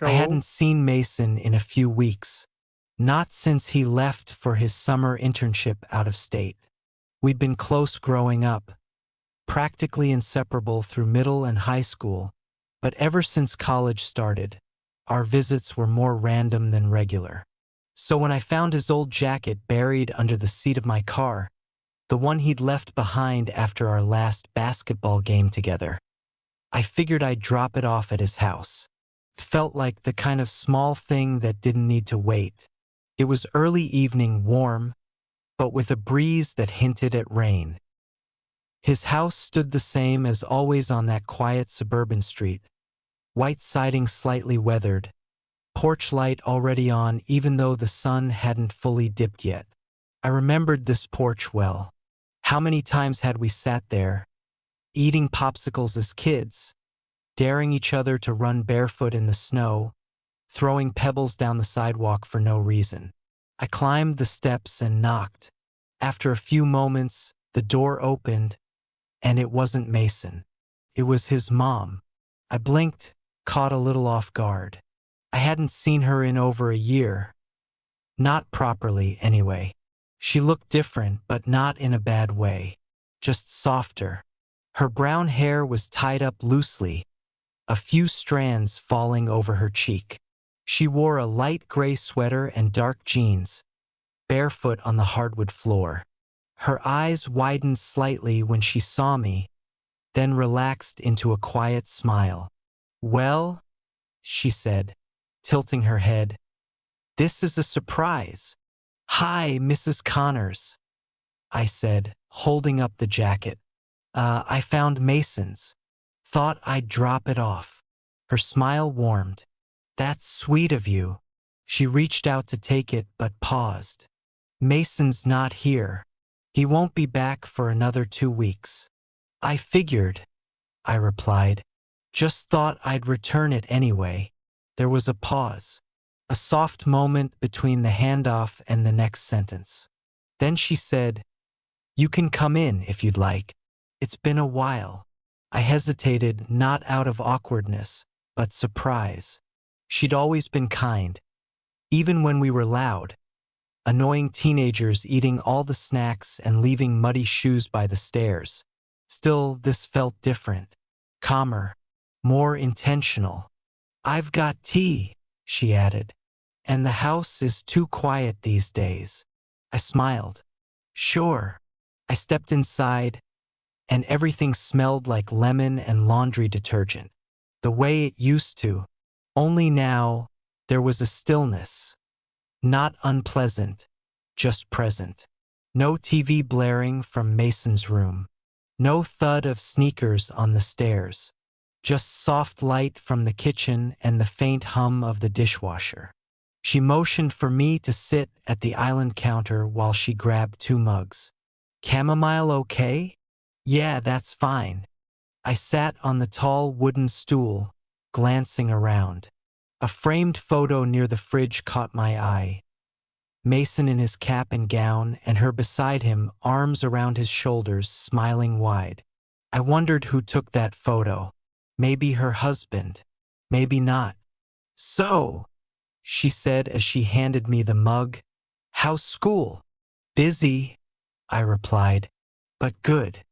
I Cool. hadn't seen Mason in a few weeks, not since he left for his summer internship out of state. We'd been close growing up, practically inseparable through middle and high school, but ever since college started, our visits were more random than regular. So when I found his old jacket buried under the seat of my car, the one he'd left behind after our last basketball game together, I figured I'd drop it off at his house. It felt like the kind of small thing that didn't need to wait. It was early evening, warm, but with a breeze that hinted at rain. His house stood the same as always on that quiet suburban street, white siding slightly weathered, porch light already on even though the sun hadn't fully dipped yet. I remembered this porch well. How many times had we sat there, eating popsicles as kids, daring each other to run barefoot in the snow, throwing pebbles down the sidewalk for no reason. I climbed the steps and knocked. After a few moments, the door opened, and it wasn't Mason. It was his mom. I blinked, caught a little off guard. I hadn't seen her in over a year. Not properly, anyway. She looked different, but not in a bad way. Just softer. Her brown hair was tied up loosely, a few strands falling over her cheek. She wore a light gray sweater and dark jeans, barefoot on the hardwood floor. Her eyes widened slightly when she saw me, then relaxed into a quiet smile. "Well," she said, tilting her head, "this is a surprise." "Hi, Mrs. Connors," I said, holding up the jacket. I found Mason's. Thought I'd drop it off." Her smile warmed. "That's sweet of you." She reached out to take it but paused. "Mason's not here. He won't be back for another 2 weeks." "I figured," I replied. "Just thought I'd return it anyway." There was a pause, a soft moment between the handoff and the next sentence. Then she said, "You can come in if you'd like. It's been a while." I hesitated, not out of awkwardness, but surprise. She'd always been kind, even when we were loud, annoying teenagers eating all the snacks and leaving muddy shoes by the stairs. Still, this felt different, calmer, more intentional. "I've got tea," she added, "and the house is too quiet these days." I smiled. "Sure." I stepped inside, and everything smelled like lemon and laundry detergent, the way it used to. Only now, there was a stillness. Not unpleasant, just present. No TV blaring from Mason's room. No thud of sneakers on the stairs. Just soft light from the kitchen and the faint hum of the dishwasher. She motioned for me to sit at the island counter while she grabbed 2 mugs. "Chamomile okay?" "Yeah, that's fine." I sat on the tall wooden stool, glancing around. A framed photo near the fridge caught my eye. Mason in his cap and gown, and her beside him, arms around his shoulders, smiling wide. I wondered who took that photo. Maybe her husband. Maybe not. "So," she said as she handed me the mug, "how's school?" "Busy," I replied, "but good.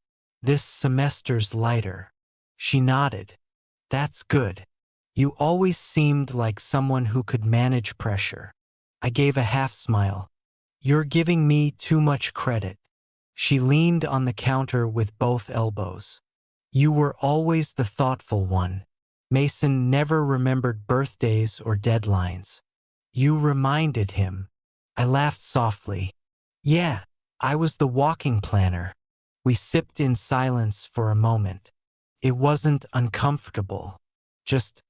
This semester's lighter." She nodded. "That's good. You always seemed like someone who could manage pressure." I gave a half smile. "You're giving me too much credit." She leaned on the counter with both elbows. "You were always the thoughtful one." Mason never remembered birthdays or deadlines. "You reminded him." I laughed softly. "Yeah, I was the walking planner." We sipped in silence for a moment. It wasn't uncomfortable, just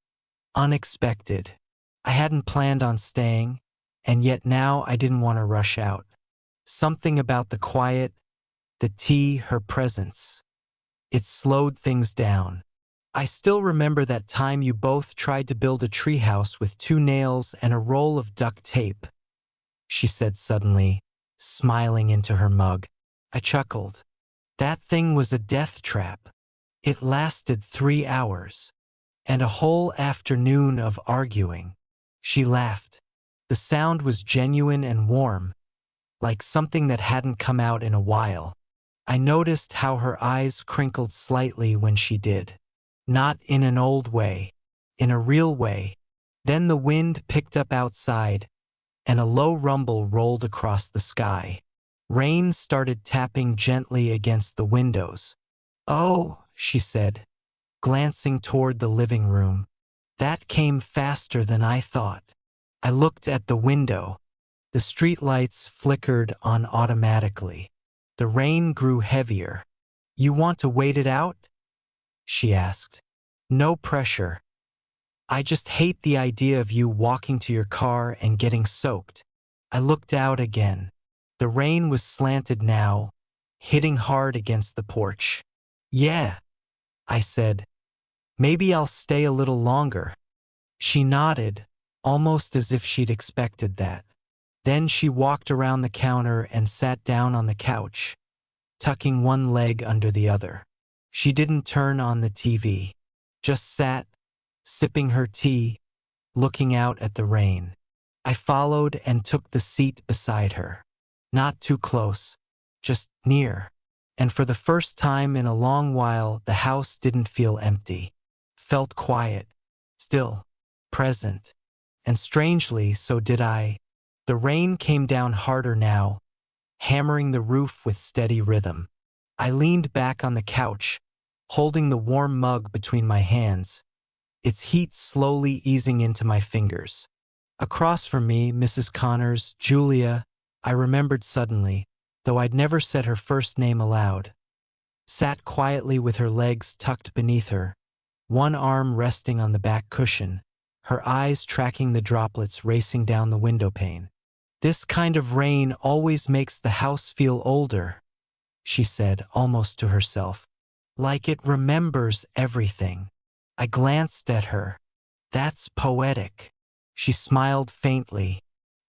unexpected. I hadn't planned on staying, and yet now I didn't want to rush out. Something about the quiet, the tea, her presence. It slowed things down. "I still remember that time you both tried to build a treehouse with 2 nails and a roll of duct tape," she said suddenly, smiling into her mug. I chuckled. "That thing was a death trap. It lasted 3 hours. And a whole afternoon of arguing. She laughed. The sound was genuine and warm, like something that hadn't come out in a while. I noticed how her eyes crinkled slightly when she did. Not in an old way, in a real way. Then the wind picked up outside, and a low rumble rolled across the sky. Rain started tapping gently against the windows. "Oh," she said, glancing toward the living room. "That came faster than I thought." I looked at the window. The streetlights flickered on automatically. The rain grew heavier. "You want to wait it out?" she asked. "No pressure. I just hate the idea of you walking to your car and getting soaked." I looked out again. The rain was slanted now, hitting hard against the porch. "Yeah," I said. "Maybe I'll stay a little longer." She nodded, almost as if she'd expected that. Then she walked around the counter and sat down on the couch, tucking one leg under the other. She didn't turn on the TV, just sat, sipping her tea, looking out at the rain. I followed and took the seat beside her. Not too close, just near. And for the first time in a long while, the house didn't feel empty. Felt quiet, still, present. And strangely, so did I. The rain came down harder now, hammering the roof with steady rhythm. I leaned back on the couch, holding the warm mug between my hands, its heat slowly easing into my fingers. Across from me, Mrs. Connors, Julia, I remembered suddenly, though I'd never said her first name aloud, sat quietly with her legs tucked beneath her, one arm resting on the back cushion, her eyes tracking the droplets racing down the windowpane. "This kind of rain always makes the house feel older," she said, almost to herself. "Like it remembers everything." I glanced at her. "That's poetic." She smiled faintly.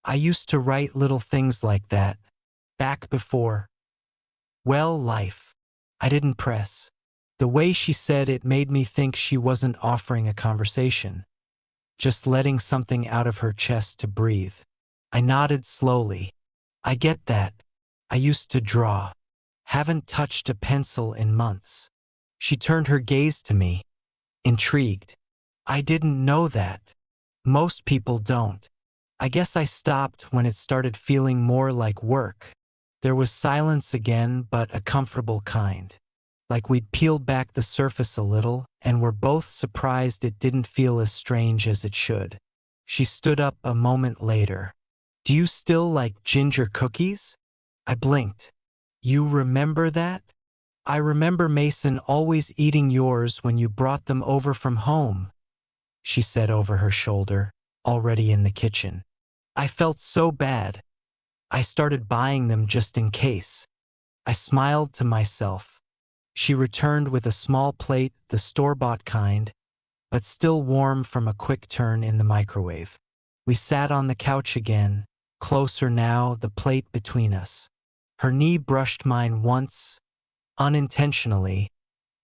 "I used to write little things like that, back before. Well, life." I didn't press. The way she said it made me think she wasn't offering a conversation, just letting something out of her chest to breathe. I nodded slowly. "I get that. I used to draw. Haven't touched a pencil in months." She turned her gaze to me, intrigued. "I didn't know that. Most people don't." I guess I stopped when it started feeling more like work. There was silence again, but a comfortable kind. Like we'd peeled back the surface a little, and were both surprised it didn't feel as strange as it should. She stood up a moment later. "Do you still like ginger cookies?" I blinked. "You remember that?" "I remember Mason always eating yours when you brought them over from home," she said over her shoulder, already in the kitchen. I felt so bad. I started buying them just in case. I smiled to myself. She returned with a small plate, the store-bought kind, but still warm from a quick turn in the microwave. We sat on the couch again, closer now, the plate between us. Her knee brushed mine once, unintentionally,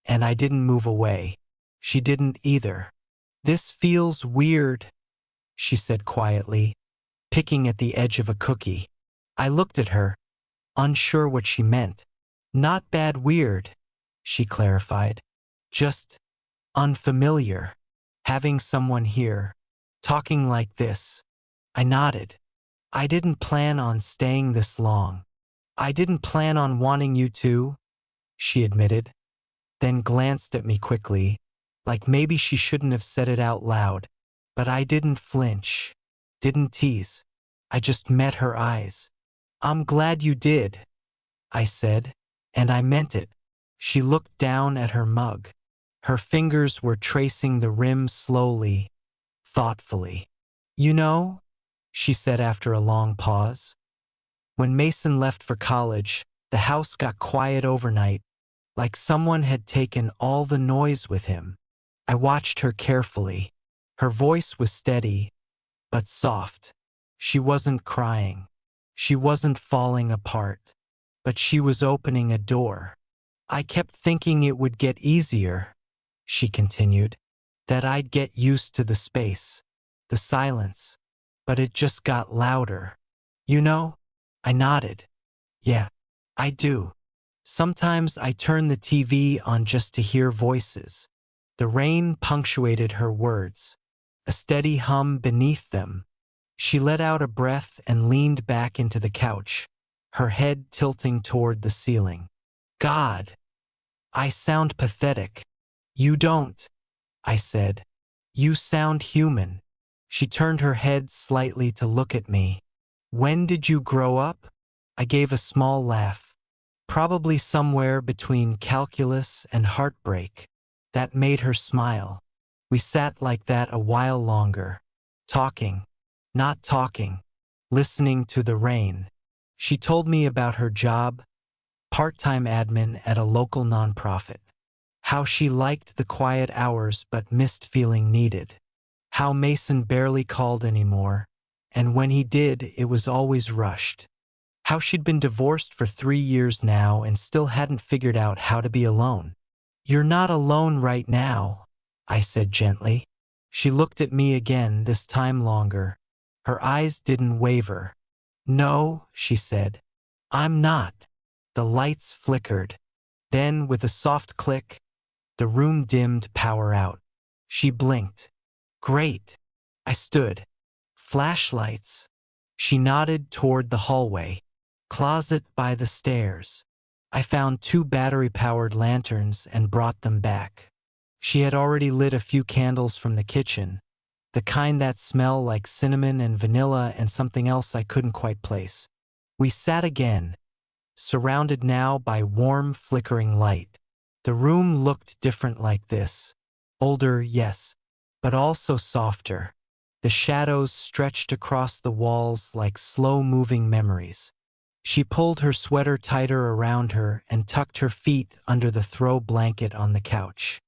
and I didn't move away. She didn't either. "This feels weird," she said quietly, picking at the edge of a cookie. I looked at her, unsure what she meant. "Not bad weird," she clarified. "Just unfamiliar. Having someone here, talking like this." I nodded. "I didn't plan on staying this long." "I didn't plan on wanting you to," she admitted, then glanced at me quickly, like maybe she shouldn't have said it out loud. But I didn't flinch, didn't tease. I just met her eyes. "I'm glad you did," I said, and I meant it. She looked down at her mug. Her fingers were tracing the rim slowly, thoughtfully. "You know," she said after a long pause, "when Mason left for college, the house got quiet overnight, like someone had taken all the noise with him." I watched her carefully. Her voice was steady, but soft. She wasn't crying. She wasn't falling apart. But she was opening a door. "I kept thinking it would get easier," she continued. that I'd get used to the space, the silence, but it just got louder. You know? I nodded. Yeah, I do. Sometimes I turn the TV on just to hear voices. The rain punctuated her words, a steady hum beneath them. She let out a breath and leaned back into the couch, her head tilting toward the ceiling. God, I sound pathetic. You don't, I said. You sound human. She turned her head slightly to look at me. When did you grow up? I gave a small laugh. Probably somewhere between calculus and heartbreak. That made her smile. We sat like that a while longer, talking, not talking, listening to the rain. She told me about her job, part-time admin at a local nonprofit. How she liked the quiet hours but missed feeling needed. How Mason barely called anymore, and when he did, it was always rushed. How she'd been divorced for 3 years now and still hadn't figured out how to be alone. You're not alone right now, I said gently. She looked at me again, this time longer. Her eyes didn't waver. No, she said. I'm not. The lights flickered. Then, with a soft click, the room dimmed, power out. She blinked. Great. I stood. Flashlights. She nodded toward the hallway. Closet by the stairs. I found 2 battery-powered lanterns and brought them back. She had already lit a few candles from the kitchen, the kind that smell like cinnamon and vanilla and something else I couldn't quite place. We sat again, surrounded now by warm, flickering light. The room looked different like this. Older, yes, but also softer. The shadows stretched across the walls like slow-moving memories. She pulled her sweater tighter around her and tucked her feet under the throw blanket on the couch.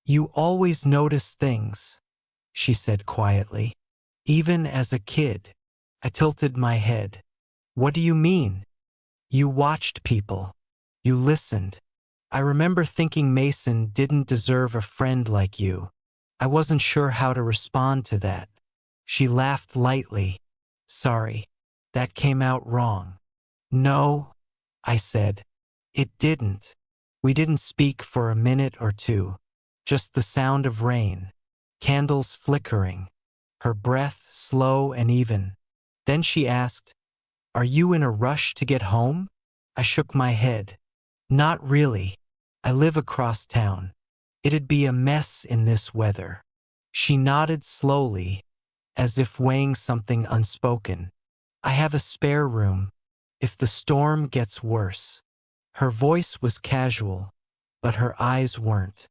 You always notice things, she said quietly. Even as a kid. I tilted my head. What do you mean? You watched people. You listened. I remember thinking Mason didn't deserve a friend like you. I wasn't sure how to respond to that. She laughed lightly. Sorry, that came out wrong. No, I said. It didn't. We didn't speak for a minute or two. Just the sound of rain. Candles flickering. Her breath slow and even. Then she asked, Are you in a rush to get home? I shook my head. Not really. I live across town. It'd be a mess in this weather. She nodded slowly, as if weighing something unspoken. I have a spare room, if the storm gets worse. Her voice was casual, but her eyes weren't.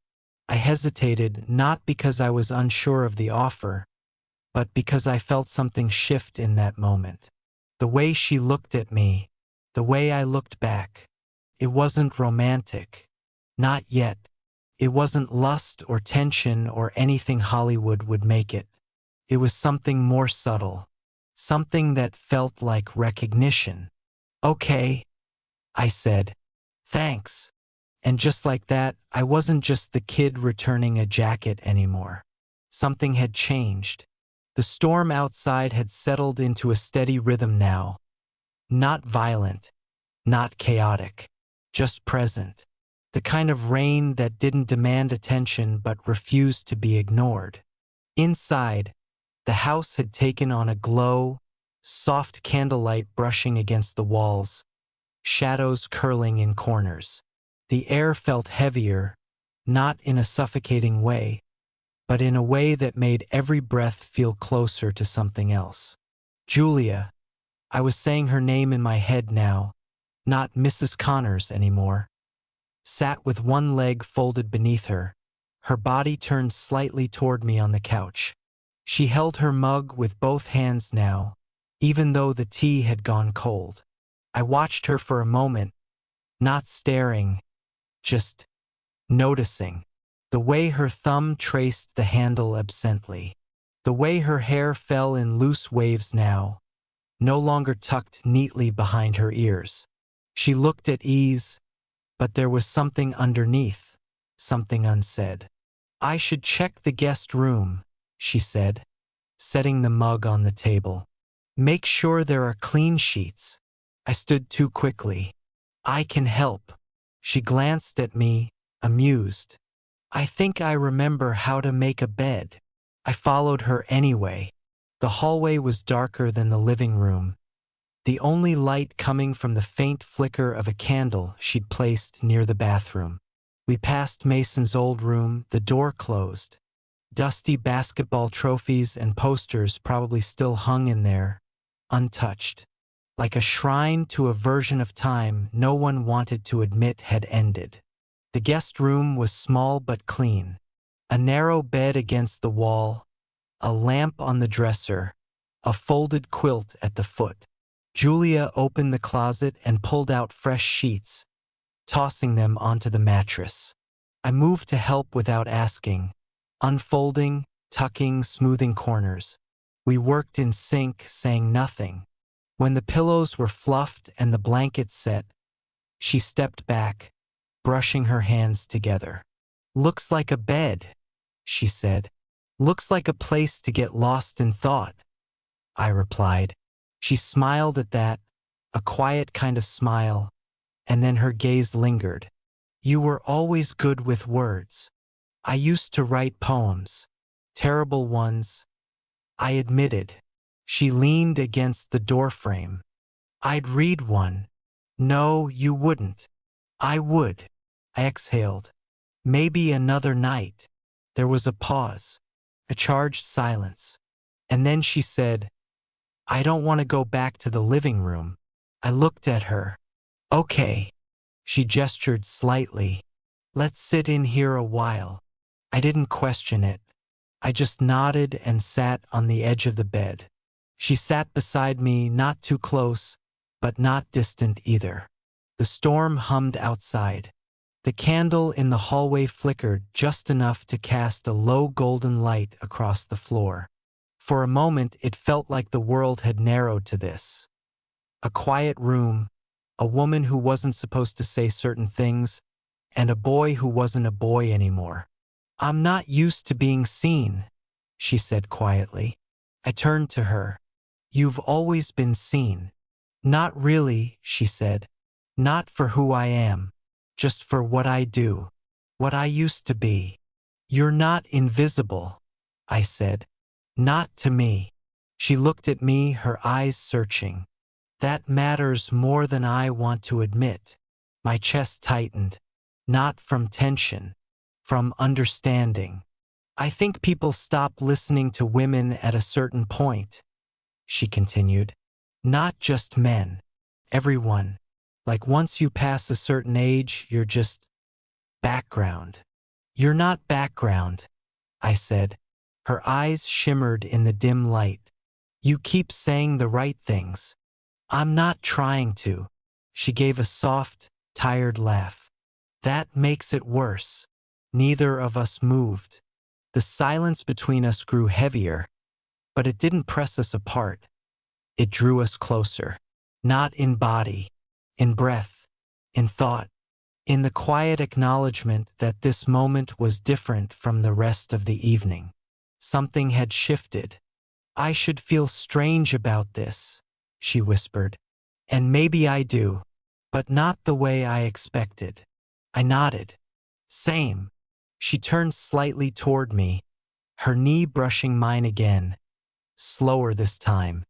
I hesitated, not because I was unsure of the offer, but because I felt something shift in that moment. The way she looked at me, the way I looked back. It wasn't romantic. Not yet. It wasn't lust or tension or anything Hollywood would make it. It was something more subtle. Something that felt like recognition. Okay, I said. Thanks. And just like that, I wasn't just the kid returning a jacket anymore. Something had changed. The storm outside had settled into a steady rhythm now. Not violent, not chaotic, just present. The kind of rain that didn't demand attention but refused to be ignored. Inside, the house had taken on a glow, soft candlelight brushing against the walls, shadows curling in corners. The air felt heavier, not in a suffocating way, but in a way that made every breath feel closer to something else. Julia, I was saying her name in my head now, not Mrs. Connors anymore, sat with one leg folded beneath her, her body turned slightly toward me on the couch. She held her mug with both hands now, even though the tea had gone cold. I watched her for a moment, not staring, just noticing. The way her thumb traced the handle absently. The way her hair fell in loose waves now, no longer tucked neatly behind her ears. She looked at ease, but there was something underneath, something unsaid. I should check the guest room, she said, setting the mug on the table. Make sure there are clean sheets. I stood too quickly. I can help. She glanced at me, amused. I think I remember how to make a bed. I followed her anyway. The hallway was darker than the living room, the only light coming from the faint flicker of a candle she'd placed near the bathroom. We passed Mason's old room, the door closed. Dusty basketball trophies and posters probably still hung in there, untouched. Like a shrine to a version of time no one wanted to admit had ended. The guest room was small but clean. A narrow bed against the wall, a lamp on the dresser, a folded quilt at the foot. Julia opened the closet and pulled out fresh sheets, tossing them onto the mattress. I moved to help without asking, unfolding, tucking, smoothing corners. We worked in sync, saying nothing. When the pillows were fluffed and the blankets set, she stepped back, brushing her hands together. Looks like a bed, she said. Looks like a place to get lost in thought, I replied. She smiled at that, a quiet kind of smile, and then her gaze lingered. You were always good with words. I used to write poems, terrible ones, I admitted. She leaned against the doorframe. I'd read one. No, you wouldn't. I would. I exhaled. Maybe another night. There was a pause, a charged silence. And then she said, I don't want to go back to the living room. I looked at her. Okay. She gestured slightly. Let's sit in here a while. I didn't question it. I just nodded and sat on the edge of the bed. She sat beside me, not too close, but not distant either. The storm hummed outside. The candle in the hallway flickered just enough to cast a low golden light across the floor. For a moment, it felt like the world had narrowed to this. A quiet room, a woman who wasn't supposed to say certain things, and a boy who wasn't a boy anymore. I'm not used to being seen, she said quietly. I turned to her. You've always been seen. Not really, she said. Not for who I am, just for what I do, what I used to be. You're not invisible, I said. Not to me. She looked at me, her eyes searching. That matters more than I want to admit. My chest tightened, not from tension, from understanding. I think people stop listening to women at a certain point, she continued. Not just men. Everyone. Like once you pass a certain age, you're just background. You're not background, I said. Her eyes shimmered in the dim light. You keep saying the right things. I'm not trying to. She gave a soft, tired laugh. That makes it worse. Neither of us moved. The silence between us grew heavier, but it didn't press us apart. It drew us closer. Not in body, in breath, in thought, in the quiet acknowledgement that this moment was different from the rest of the evening. Something had shifted. I should feel strange about this, she whispered. And maybe I do, but not the way I expected. I nodded. Same. She turned slightly toward me, her knee brushing mine again, slower this time.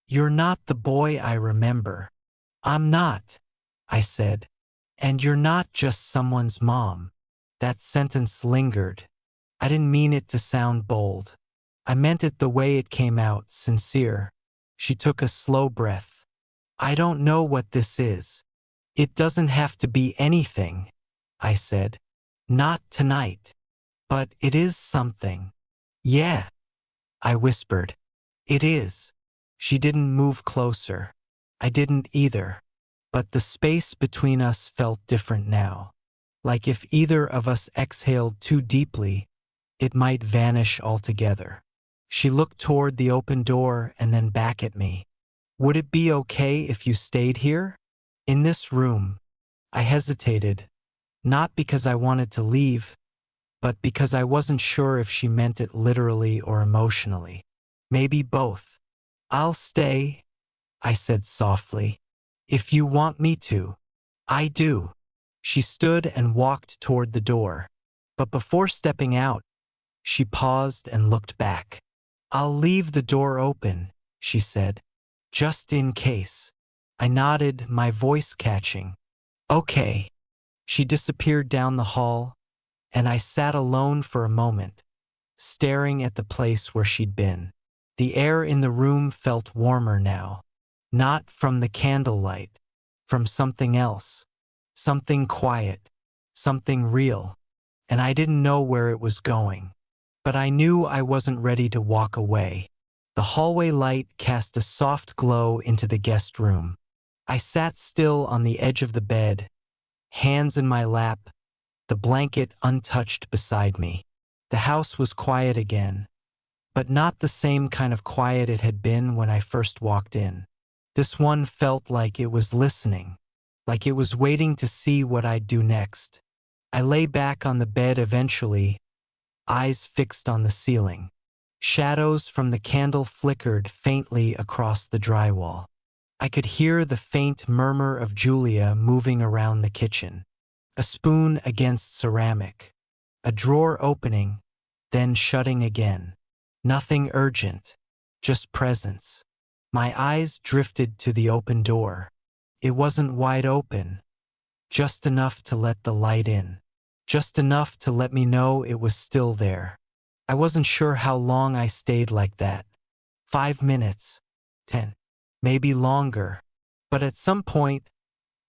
You're not the boy I remember. I'm not, I said. And you're not just someone's mom. That sentence lingered. I didn't mean it to sound bold. I meant it the way it came out, sincere. She took a slow breath. I don't know what this is. It doesn't have to be anything, I said. Not tonight. But it is something. Yeah, I whispered. It is. She didn't move closer. I didn't either. But the space between us felt different now. Like if either of us exhaled too deeply, it might vanish altogether. She looked toward the open door and then back at me. Would it be okay if you stayed here? In this room? I hesitated, not because I wanted to leave, but because I wasn't sure if she meant it literally or emotionally. Maybe both. "I'll stay," I said softly. "If you want me to." "I do." She stood and walked toward the door. But before stepping out, she paused and looked back. "I'll leave the door open," she said, "just in case." I nodded, my voice catching. "Okay." She disappeared down the hall, and I sat alone for a moment, staring at the place where she'd been. The air in the room felt warmer now, not from the candlelight, from something else, something quiet, something real, and I didn't know where it was going. But I knew I wasn't ready to walk away. The hallway light cast a soft glow into the guest room. I sat still on the edge of the bed, hands in my lap, the blanket untouched beside me. The house was quiet again, but not the same kind of quiet it had been when I first walked in. This one felt like it was listening, like it was waiting to see what I'd do next. I lay back on the bed eventually, eyes fixed on the ceiling. Shadows from the candle flickered faintly across the drywall. I could hear the faint murmur of Julia moving around the kitchen. A spoon against ceramic. A drawer opening, then shutting again. Nothing urgent, just presence. My eyes drifted to the open door. It wasn't wide open, just enough to let the light in. Just enough to let me know it was still there. I wasn't sure how long I stayed like that. 5 minutes, 10, maybe longer. But at some point,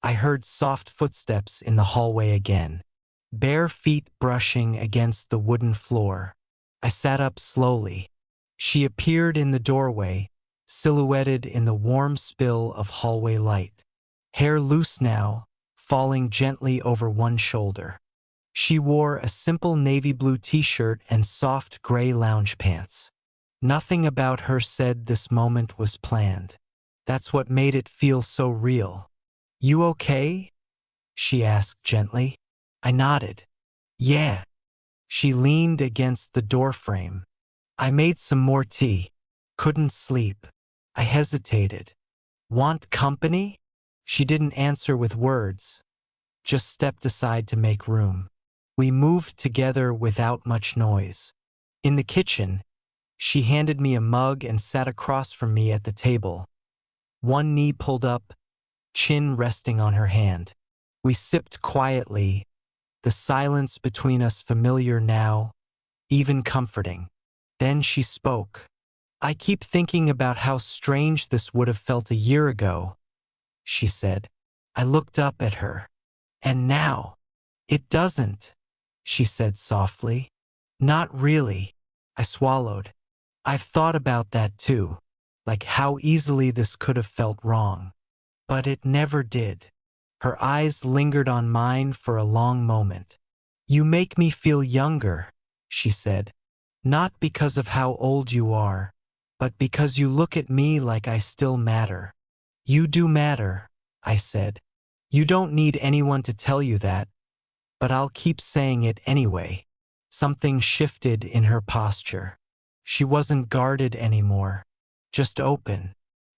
I heard soft footsteps in the hallway again. Bare feet brushing against the wooden floor. I sat up slowly. She appeared in the doorway, silhouetted in the warm spill of hallway light. Hair loose now, falling gently over one shoulder. She wore a simple navy blue t-shirt and soft gray lounge pants. Nothing about her said this moment was planned. That's what made it feel so real. "You okay?" she asked gently. I nodded. "Yeah." She leaned against the doorframe. "I made some more tea. Couldn't sleep." I hesitated. "Want company?" She didn't answer with words, just stepped aside to make room. We moved together without much noise. In the kitchen, she handed me a mug and sat across from me at the table, one knee pulled up, chin resting on her hand. We sipped quietly, the silence between us familiar now, even comforting. Then she spoke. "I keep thinking about how strange this would have felt a year ago," she said. I looked up at her. "And now?" "It doesn't," she said softly. "Not really." I swallowed. "I've thought about that too, like how easily this could have felt wrong. But it never did." Her eyes lingered on mine for a long moment. "You make me feel younger," she said. "Not because of how old you are, but because you look at me like I still matter." "You do matter," I said. "You don't need anyone to tell you that, but I'll keep saying it anyway." Something shifted in her posture. She wasn't guarded anymore, just open.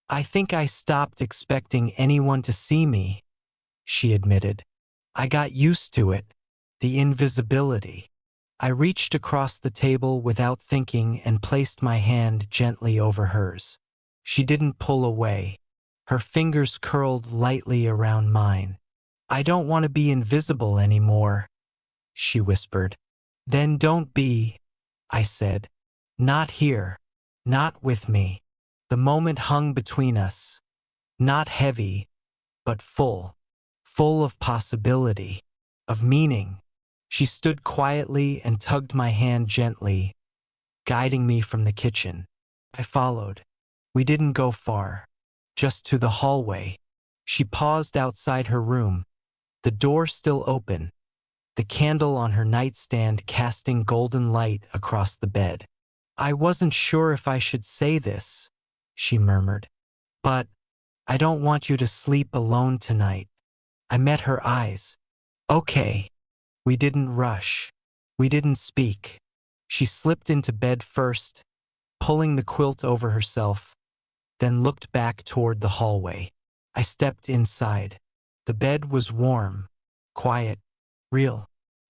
"I think I stopped expecting anyone to see me," she admitted. "I got used to it, the invisibility." I reached across the table without thinking and placed my hand gently over hers. She didn't pull away. Her fingers curled lightly around mine. "I don't want to be invisible anymore," she whispered. "Then don't be," I said. "Not here. Not with me." The moment hung between us. Not heavy, but full. Full of possibility, of meaning. She stood quietly and tugged my hand gently, guiding me from the kitchen. I followed. We didn't go far, just to the hallway. She paused outside her room, the door still open, the candle on her nightstand casting golden light across the bed. "I wasn't sure if I should say this," she murmured, "but I don't want you to sleep alone tonight." I met her eyes. "Okay." We didn't rush. We didn't speak. She slipped into bed first, pulling the quilt over herself, then looked back toward the hallway. I stepped inside. The bed was warm, quiet, real.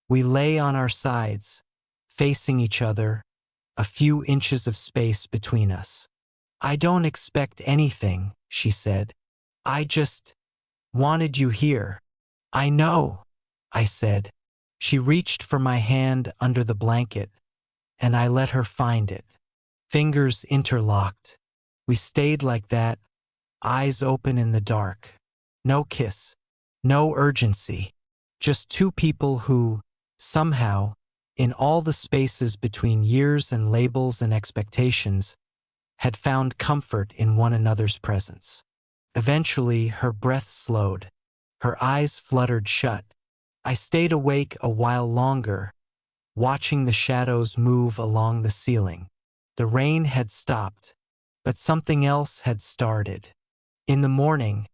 We lay on our sides, facing each other, a few inches of space between us. I don't expect anything, she said. I just wanted you here. I know, I said. She reached for my hand under the blanket, and I let her find it. Fingers interlocked. We stayed like that, eyes open in the dark. No kiss, no urgency. Just two people who, somehow, in all the spaces between years and labels and expectations, had found comfort in one another's presence. Eventually, her breath slowed. Her eyes fluttered shut. I stayed awake a while longer, watching the shadows move along the ceiling. The rain had stopped, but something else had started. In the morning,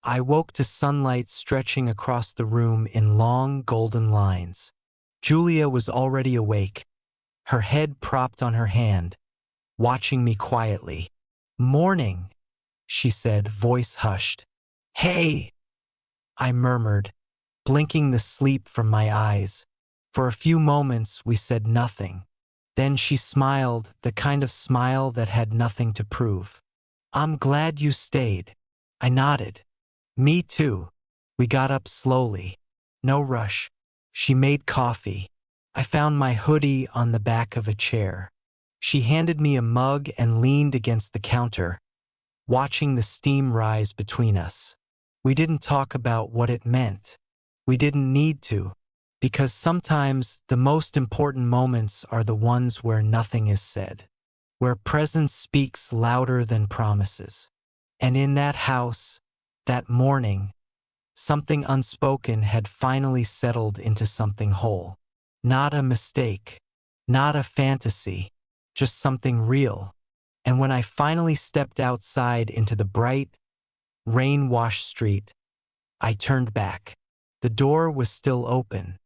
I woke to sunlight stretching across the room in long golden lines. Julia was already awake, her head propped on her hand, watching me quietly. "Morning," she said, voice hushed. "Hey," I murmured, blinking the sleep from my eyes. For a few moments we said nothing. Then she smiled, the kind of smile that had nothing to prove. "I'm glad you stayed." I nodded. "Me too." We got up slowly. No rush. She made coffee. I found my hoodie on the back of a chair. She handed me a mug and leaned against the counter, watching the steam rise between us. We didn't talk about what it meant. We didn't need to, because sometimes the most important moments are the ones where nothing is said, where presence speaks louder than promises. And in that house, that morning, something unspoken had finally settled into something whole. Not a mistake, not a fantasy, just something real. And when I finally stepped outside into the bright, rain-washed street, I turned back. The door was still open.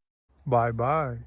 Bye bye.